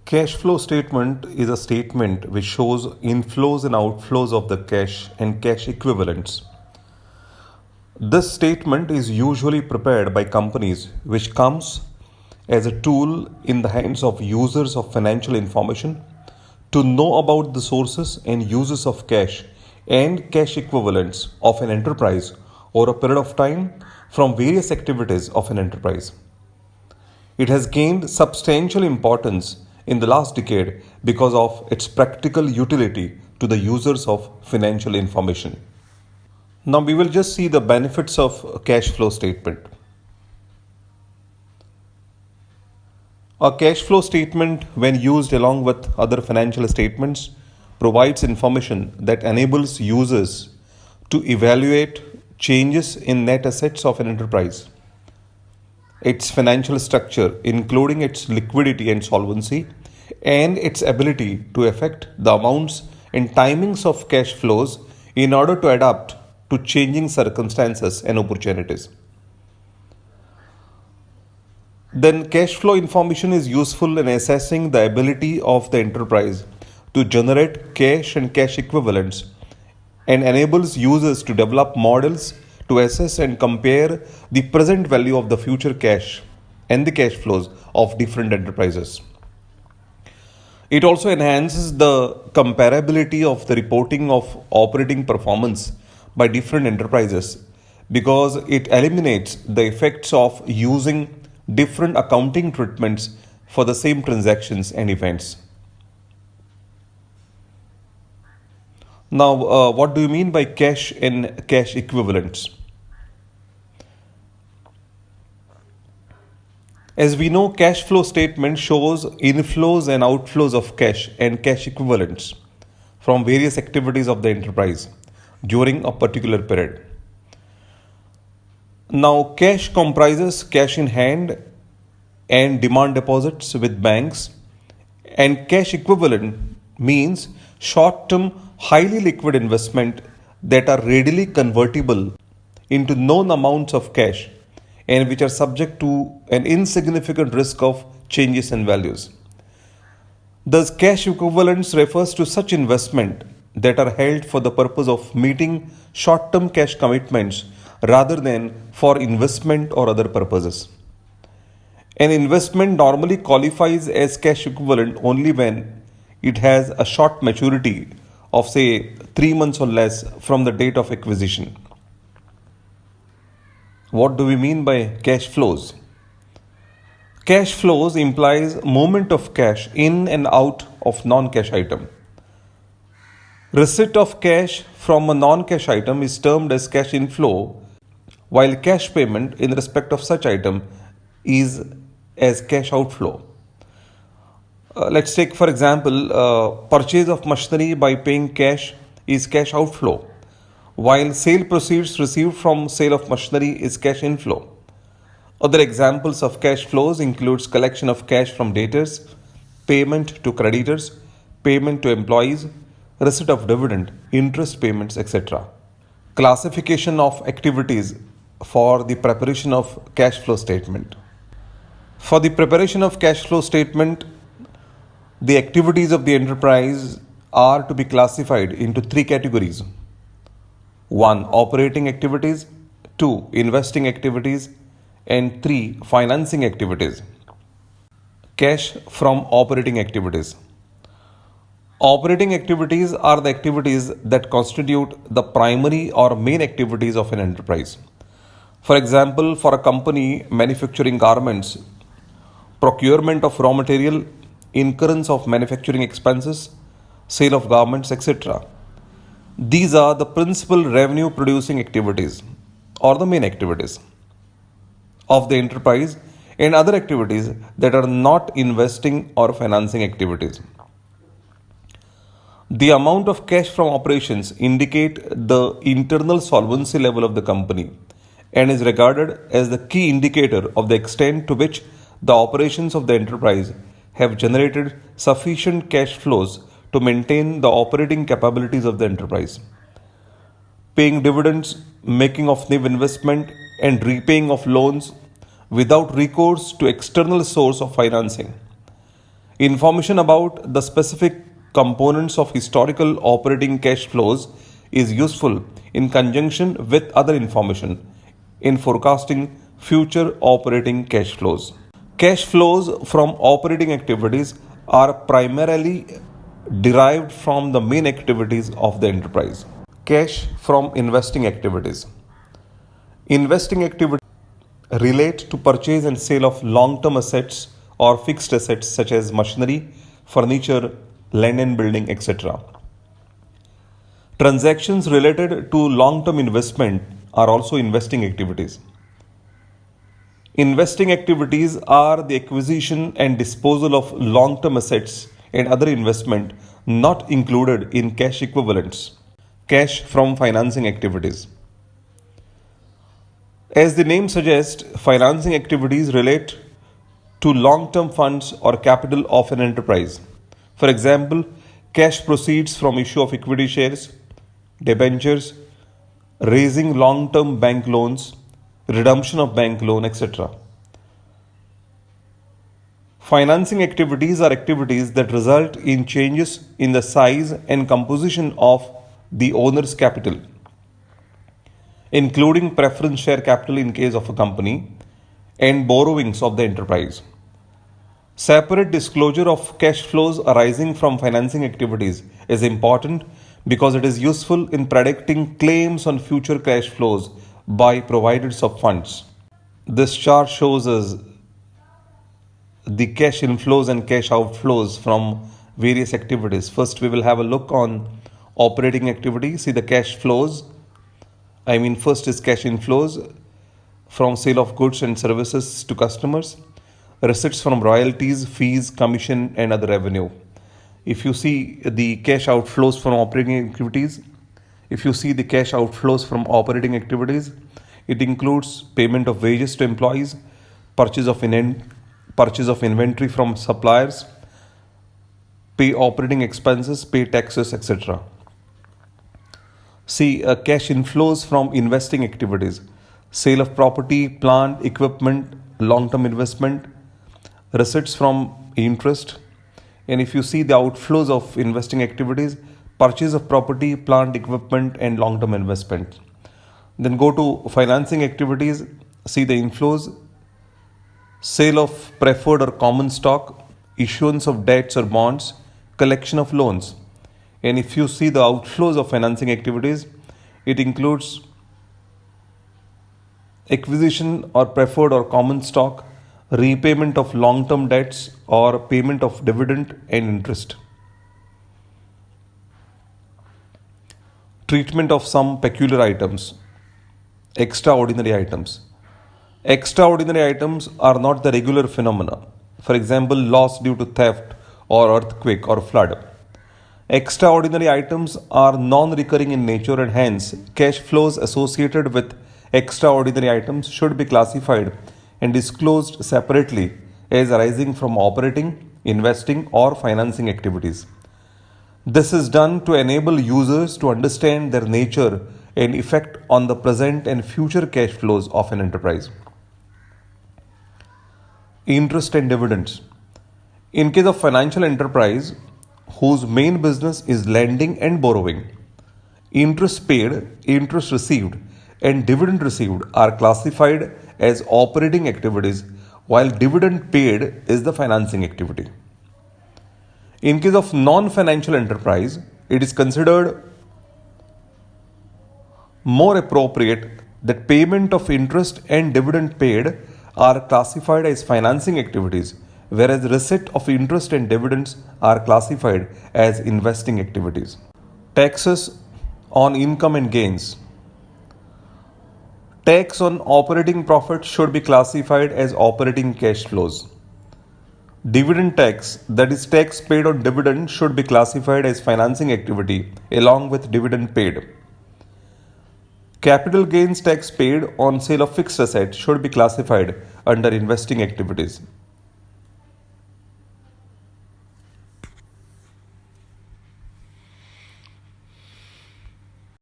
Cash flow statement is a statement which shows inflows and outflows of the cash and cash equivalents. This statement is usually prepared by companies which comes as a tool in the hands of users of financial information to know about the sources and uses of cash and cash equivalents of an enterprise over a period of time from various activities of an enterprise. It has gained substantial importance in the last decade because of its practical utility to the users of financial information. Now we will just see the benefits of cash flow statement. A cash flow statement, when used along with other financial statements, provides information that enables users to evaluate changes in net assets of an enterprise, its financial structure, including its liquidity and solvency, and its ability to affect the amounts and timings of cash flows in order to adapt to changing circumstances and opportunities. Then cash flow information is useful in assessing the ability of the enterprise to generate cash and cash equivalents and enables users to develop models to assess and compare the present value of the future cash and the cash flows of different enterprises. It also enhances the comparability of the reporting of operating performance by different enterprises because it eliminates the effects of using different accounting treatments for the same transactions and events. Now, what do you mean by cash and cash equivalents? As we know, cash flow statement shows inflows and outflows of cash and cash equivalents from various activities of the enterprise during a particular period. Now, cash comprises cash in hand and demand deposits with banks, and cash equivalent means short-term, highly liquid investment that are readily convertible into known amounts of cash and which are subject to an insignificant risk of changes in values. Thus, cash equivalents refers to such investment that are held for the purpose of meeting short-term cash commitments rather than for investment or other purposes. An investment normally qualifies as cash equivalent only when it has a short maturity of say 3 months or less from the date of acquisition. What do we mean by cash flows? Cash flows implies movement of cash in and out of non-cash item. Receipt of cash from a non-cash item is termed as cash inflow, while cash payment in respect of such item is as cash outflow. Let's take for example, purchase of machinery by paying cash is cash outflow, while sale proceeds received from sale of machinery is cash inflow. Other examples of cash flows includes collection of cash from debtors, payment to creditors, payment to employees, receipt of dividend, interest payments, etc. Classification of activities for the preparation of cash flow statement. For the preparation of cash flow statement, the activities of the enterprise are to be classified into 3 categories. 1. Operating activities, 2. Investing activities, and 3. Financing activities. Cash from operating activities. Operating activities are the activities that constitute the primary or main activities of an enterprise. For example, for a company manufacturing garments, procurement of raw material, incurrence of manufacturing expenses, sale of garments, etc. These are the principal revenue producing activities or the main activities of the enterprise, and other activities that are not investing or financing activities. The amount of cash from operations indicate the internal solvency level of the company and is regarded as the key indicator of the extent to which the operations of the enterprise have generated sufficient cash flows to maintain the operating capabilities of the enterprise. Paying dividends, making of new investment, and repaying of loans without recourse to external source of financing, Information about the specific components of historical operating cash flows is useful in conjunction with other information in forecasting future operating cash flows. Cash flows from operating activities are primarily derived from the main activities of the enterprise. Cash from investing activities. Investing activities relate to purchase and sale of long-term assets or fixed assets such as machinery, furniture, land and building, etc. Transactions related to long-term investment are also investing activities. Investing activities are the acquisition and disposal of long-term assets and other investment not included in cash equivalents. Cash from financing activities. As the name suggests, financing activities relate to long-term funds or capital of an enterprise. For example, cash proceeds from issue of equity shares, debentures, raising long-term bank loans, redemption of bank loan, etc. Financing activities are activities that result in changes in the size and composition of the owner's capital, including preference share capital in case of a company and borrowings of the enterprise. Separate disclosure of cash flows arising from financing activities is important because it is useful in predicting claims on future cash flows by providers of funds. This chart shows us the cash inflows and cash outflows from various activities. First, we will have a look on operating activity. See the cash flows. First is cash inflows from sale of goods and services to customers, receipts from royalties, fees, commission, and other revenue. If you see the cash outflows from operating activities, it includes payment of wages to employees, purchase of inventory from suppliers, pay operating expenses, pay taxes, etc. See cash inflows from investing activities, sale of property, plant, equipment, long-term investment, receipts from interest. And if you see the outflows of investing activities, purchase of property, plant, equipment, and long-term investment. Then go to financing activities, see the inflows, sale of preferred or common stock, issuance of debts or bonds, collection of loans. And if you see the outflows of financing activities, it includes acquisition or preferred or common stock, repayment of long-term debts, or payment of dividend and interest. Treatment of some peculiar items. Extraordinary items. Extraordinary items are not the regular phenomena. For example, loss due to theft or earthquake or flood. Extraordinary items are non-recurring in nature and hence cash flows associated with extraordinary items should be classified and disclosed separately as arising from operating, investing, or financing activities. This is done to enable users to understand their nature and effect on the present and future cash flows of an enterprise. Interest and dividends. In case of financial enterprise whose main business is lending and borrowing, interest paid, interest received, and dividend received are classified as operating activities, while dividend paid is the financing activity. In case of non-financial enterprise, it is considered more appropriate that payment of interest and dividend paid are classified as financing activities, whereas receipt of interest and dividends are classified as investing activities. Taxes on income and gains. Tax on operating profit should be classified as operating cash flows. Dividend tax, that is tax paid on dividend, should be classified as financing activity along with dividend paid. Capital gains tax paid on sale of fixed assets should be classified under investing activities.